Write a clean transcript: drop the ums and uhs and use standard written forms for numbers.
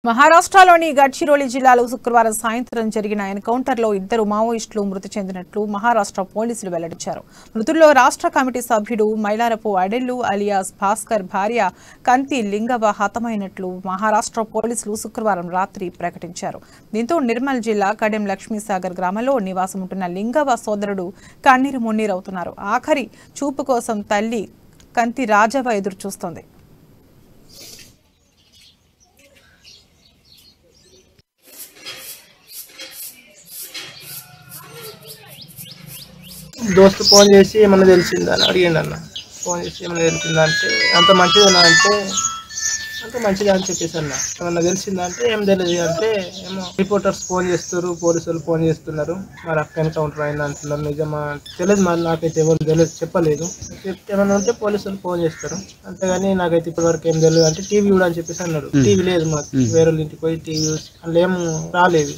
మహారాష్ట్రలోని గడ్చిరోలి జిల్లాలో శుక్రవారం సాయంత్రం జరిగిన ఎన్కౌంటర్లో ఇద్దరు మావోయిస్టులు మృతి చెందినట్లు మహారాష్ట్ర పోలీసులు వెల్లడించారు. మృతుల్లో రాష్ట్ర కమిటీ సభ్యుడు మైలారపు అడెల్లు అలియాస్ భాస్కర్ భార్య కంతి లింగవ హతమైనట్లు మహారాష్ట్ర పోలీసులు శుక్రవారం రాత్రి ప్రకటించారు. దీంతో నిర్మల్ జిల్లా కడెం లక్ష్మీసాగర్ గ్రామంలో నివాసం ఉంటున్న లింగవ సోదరుడు కన్నీరు మున్నీరవుతున్నారు. ఆఖరి చూపు కోసం తల్లి కంతి రాజవ ఎదురు చూస్తోంది. దోస్తు ఫోన్ చేసి ఏమన్నా తెలిసిందా అని అడిగిండు అన్న. ఫోన్ చేసి ఏమన్నా తెలిసిందా అంటే అంత మంచిదేనా అంటే అంత మంచిదా అని చెప్పేసి అన్న. ఏమన్నా తెలిసిందా అంటే ఏం తెలియదు అంటే ఏమో రిపోర్టర్స్ ఫోన్ చేస్తారు, పోలీసులు ఫోన్ చేస్తున్నారు, మరి అక్క ఎన్కౌంటర్ అయింది అంటున్నారు. నిజమా తెలియదు, మరి నాకైతే ఎవరు తెలియదు, చెప్పలేదు. ఏమన్నా ఉంటే పోలీసులు ఫోన్ చేస్తారు, అంతేగాని నాకైతే ఇప్పటి వరకు ఏం తెలియదు అంటే టీవీ కూడా అని చెప్పేసి అన్నాడు. టీవీ లేదు మాకు, వేరే ఇంటికి పోయి టీవీ అందులో ఏం రాలేదు.